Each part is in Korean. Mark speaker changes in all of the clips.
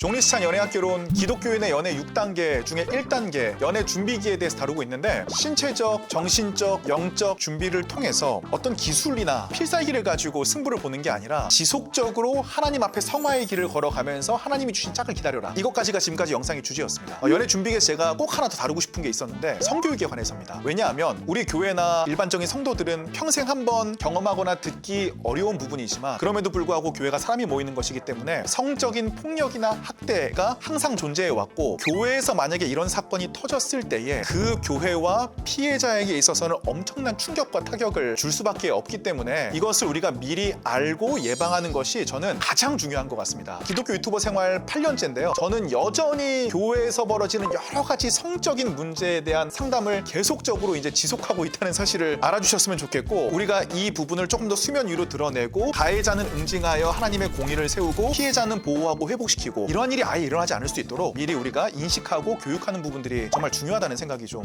Speaker 1: 종리스찬 연애학개론 기독교인의 연애 6단계 중에 1단계 연애 준비기에 대해서 다루고 있는데, 신체적, 정신적, 영적 준비를 통해서 어떤 기술이나 필살기를 가지고 승부를 보는 게 아니라 지속적으로 하나님 앞에 성화의 길을 걸어가면서 하나님이 주신 짝을 기다려라. 이것까지가 지금까지 영상의 주제였습니다. 연애 준비기에 제가 꼭 하나 더 다루고 싶은 게 있었는데, 성교육에 관해서입니다. 왜냐하면 우리 교회나 일반적인 성도들은 평생 한번 경험하거나 듣기 어려운 부분이지만, 그럼에도 불구하고 교회가 사람이 모이는 것이기 때문에 성적인 폭력이나 학대가 항상 존재해 왔고, 교회에서 만약에 이런 사건이 터졌을 때에 그 교회와 피해자에게 있어서는 엄청난 충격과 타격을 줄 수밖에 없기 때문에 이것을 우리가 미리 알고 예방하는 것이 저는 가장 중요한 것 같습니다. 기독교 유튜버 생활 8년째인데요. 저는 여전히 교회에서 벌어지는 여러 가지 성적인 문제에 대한 상담을 계속적으로 이제 지속하고 있다는 사실을 알아주셨으면 좋겠고, 우리가 이 부분을 조금 더 수면 위로 드러내고 가해자는 응징하여 하나님의 공의를 세우고 피해자는 보호하고 회복시키고, 이러한 일이 아예 일어나지 않을 수 있도록 미리 우리가 인식하고 교육하는 부분들이 정말 중요하다는 생각이 좀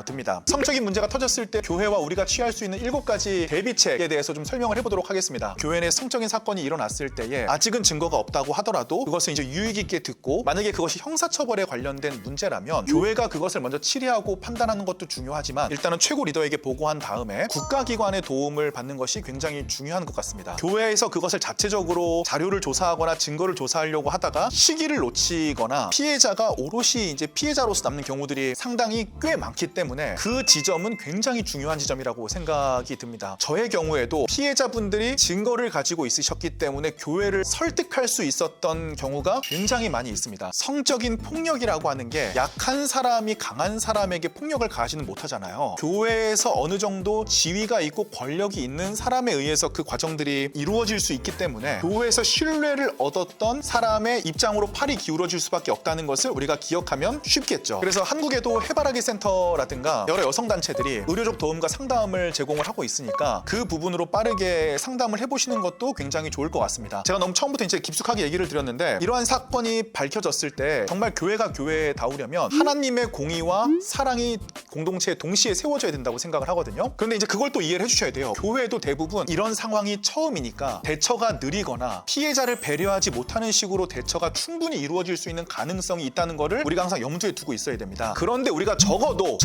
Speaker 1: 듭니다. 성적인 문제가 터졌을 때 교회와 우리가 취할 수 있는 7가지 대비책에 대해서 좀 설명을 해보도록 하겠습니다. 교회 내 성적인 사건이 일어났을 때에 아직은 증거가 없다고 하더라도 그것을 이제 유익 있게 듣고, 만약에 그것이 형사처벌에 관련된 문제라면 교회가 그것을 먼저 치리하고 판단하는 것도 중요하지만, 일단은 최고 리더에게 보고한 다음에 국가기관의 도움을 받는 것이 굉장히 중요한 것 같습니다. 교회에서 그것을 자체적으로 자료를 조사하거나 증거를 조사하려고 하다가 시기를 놓치거나 피해자가 오롯이 이제 피해자로서 남는 경우들이 상당히 꽤 많기 때문에 그 지점은 굉장히 중요한 지점이라고 생각이 듭니다. 저의 경우에도 피해자분들이 증거를 가지고 있으셨기 때문에 교회를 설득할 수 있었던 경우가 굉장히 많이 있습니다. 성적인 폭력이라고 하는 게 약한 사람이 강한 사람에게 폭력을 가하지는 못하잖아요. 교회에서 어느 정도 지위가 있고 권력이 있는 사람에 의해서 그 과정들이 이루어질 수 있기 때문에 교회에서 신뢰를 얻었던 사람의 입장으로 팔이 기울어질 수밖에 없다는 것을 우리가 기억하면 쉽겠죠. 그래서 한국에도 해바라기 센터라든가 여러 여성단체들이 의료적 도움과 상담을 제공을 하고 있으니까 그 부분으로 빠르게 상담을 해보시는 것도 굉장히 좋을 것 같습니다. 제가 너무 처음부터 이제 깊숙하게 얘기를 드렸는데, 이러한 사건이 밝혀졌을 때 정말 교회가 교회다우려면 하나님의 공의와 사랑이 공동체에 동시에 세워져야 된다고 생각을 하거든요. 그런데 이제 그걸 또 이해를 해주셔야 돼요. 교회도 대부분 이런 상황이 처음이니까 대처가 느리거나 피해자를 배려하지 못하는 식으로 대처가 충분히 이루어질 수 있는 가능성이 있다는 거를 우리가 항상 염두에 두고 있어야 됩니다. 그런데 우리가 적어도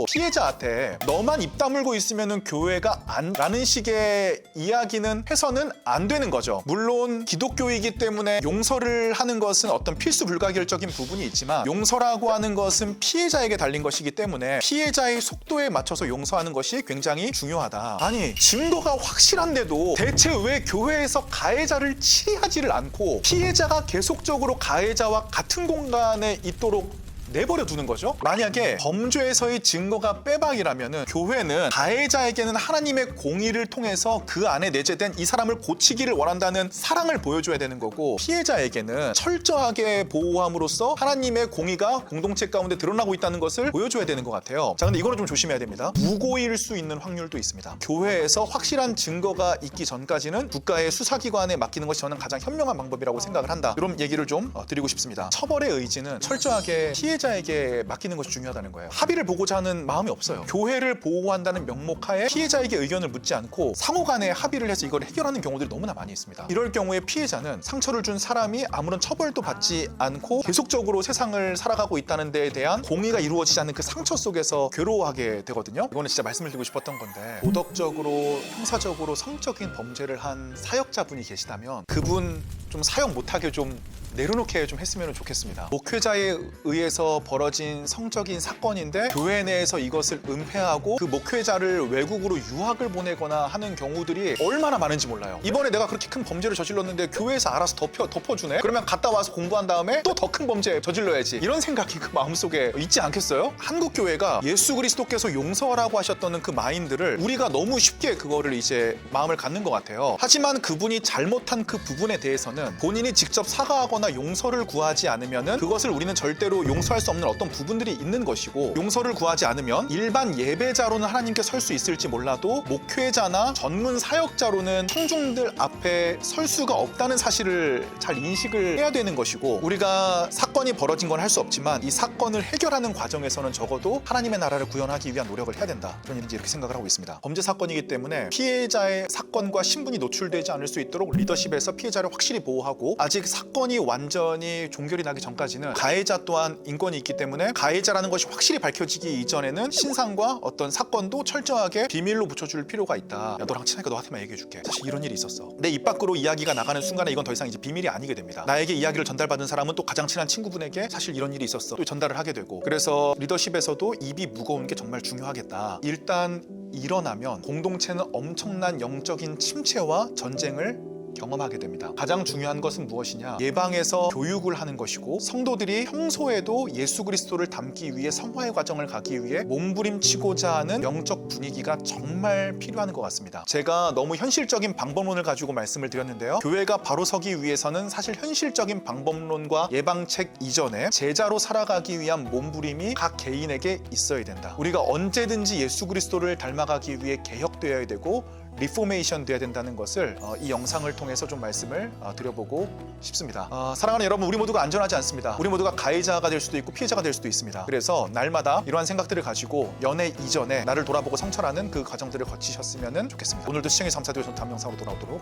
Speaker 1: 피해자한테 너만 입 다물고 있으면은 교회가 안 라는 식의 이야기는 해서는 안 되는 거죠. 물론 기독교이기 때문에 용서를 하는 것은 어떤 필수 불가결적인 부분이 있지만, 용서라고 하는 것은 피해자에게 달린 것이기 때문에 피해자의 속도에 맞춰서 용서하는 것이 굉장히 중요하다. 아니, 증거가 확실한데도 대체 왜 교회에서 가해자를 치리하지를 않고 피해자가 계속적으로 가해자와 같은 공간에 있도록 내버려 두는 거죠? 만약에 범죄에서의 증거가 빼박이라면은 교회는 가해자에게는 하나님의 공의를 통해서 그 안에 내재된 이 사람을 고치기를 원한다는 사랑을 보여줘야 되는 거고, 피해자에게는 철저하게 보호함으로써 하나님의 공의가 공동체 가운데 드러나고 있다는 것을 보여줘야 되는 것 같아요. 자, 근데 이거는 좀 조심해야 됩니다. 무고일 수 있는 확률도 있습니다. 교회에서 확실한 증거가 있기 전까지는 국가의 수사기관에 맡기는 것이 저는 가장 현명한 방법이라고 생각을 한다. 이런 얘기를 좀 드리고 싶습니다. 처벌의 의지는 철저하게 피해자에게 맡기는 것이 중요하다는 거예요. 합의를 보고자 하는 마음이 없어요. 교회를 보호한다는 명목하에 피해자에게 의견을 묻지 않고 상호간에 합의를 해서 이걸 해결하는 경우들이 너무나 많이 있습니다. 이럴 경우에 피해자는 상처를 준 사람이 아무런 처벌도 받지 않고 계속적으로 세상을 살아가고 있다는 데에 대한 공의가 이루어지지 않는 그 상처 속에서 괴로워하게 되거든요. 이거는 진짜 말씀을 드리고 싶었던 건데, 도덕적으로, 형사적으로 성적인 범죄를 한 사역자분이 계시다면 그분 좀 사역 못하게 좀 내려놓게 좀 했으면 좋겠습니다. 목회자에 의해서 벌어진 성적인 사건인데 교회 내에서 이것을 은폐하고 그 목회자를 외국으로 유학을 보내거나 하는 경우들이 얼마나 많은지 몰라요. 이번에 내가 그렇게 큰 범죄를 저질렀는데 교회에서 알아서 덮어주네? 그러면 갔다 와서 공부한 다음에 또 더 큰 범죄 저질러야지, 이런 생각이 그 마음속에 있지 않겠어요? 한국 교회가 예수 그리스도께서 용서라고 하셨던 그 마인드를 우리가 너무 쉽게 그거를 이제 마음을 갖는 것 같아요. 하지만 그분이 잘못한 그 부분에 대해서는 본인이 직접 사과하거나 용서를 구하지 않으면은 그것을 우리는 절대로 용서할 용서할 수 없는 어떤 부분들이 있는 것이고, 용서를 구하지 않으면 일반 예배자로는 하나님께 설 수 있을지 몰라도 목회자나 전문 사역자로는 청중들 앞에 설 수가 없다는 사실을 잘 인식을 해야 되는 것이고, 우리가 사건이 벌어진 건 할 수 없지만 이 사건을 해결하는 과정에서는 적어도 하나님의 나라를 구현하기 위한 노력을 해야 된다. 저는 이렇게 생각을 하고 있습니다. 범죄 사건이기 때문에 피해자의 사건과 신분이 노출되지 않을 수 있도록 리더십에서 피해자를 확실히 보호하고, 아직 사건이 완전히 종결이 나기 전까지는 가해자 또한 인권이 있기 때문에 가해자라는 것이 확실히 밝혀지기 이전에는 신상과 어떤 사건도 철저하게 비밀로 붙여줄 필요가 있다. 야, 너랑 친하니까 너한테만 얘기해줄게. 사실 이런 일이 있었어. 내 입 밖으로 이야기가 나가는 순간에 이건 더 이상 이제 비밀이 아니게 됩니다. 나에게 이야기를 전달받은 사람은 또 가장 친한 친구분에게 사실 이런 일이 있었어 또 전달을 하게 되고, 그래서 리더십에서도 입이 무거운 게 정말 중요하겠다. 일단 일어나면 공동체는 엄청난 영적인 침체와 전쟁을 경험하게 됩니다. 가장 중요한 것은 무엇이냐? 예방에서 교육을 하는 것이고, 성도들이 평소에도 예수 그리스도를 닮기 위해 성화의 과정을 가기 위해 몸부림치고자 하는 영적 분위기가 정말 필요한 것 같습니다. 제가 너무 현실적인 방법론을 가지고 말씀을 드렸는데요. 교회가 바로 서기 위해서는 사실 현실적인 방법론과 예방책 이전에 제자로 살아가기 위한 몸부림이 각 개인에게 있어야 된다. 우리가 언제든지 예수 그리스도를 닮아가기 위해 개혁되어야 되고 리포메이션 돼야 된다는 것을 이 영상을 통해서 좀 말씀을 드려보고 싶습니다. 사랑하는 여러분, 우리 모두가 안전하지 않습니다. 우리 모두가 가해자가 될 수도 있고 피해자가 될 수도 있습니다. 그래서 날마다 이러한 생각들을 가지고 연애 이전에 나를 돌아보고 성찰하는 그 과정들을 거치셨으면 좋겠습니다. 오늘도 시청해 감사드리고 저는 다음 영상으로 돌아오도록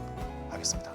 Speaker 1: 하겠습니다.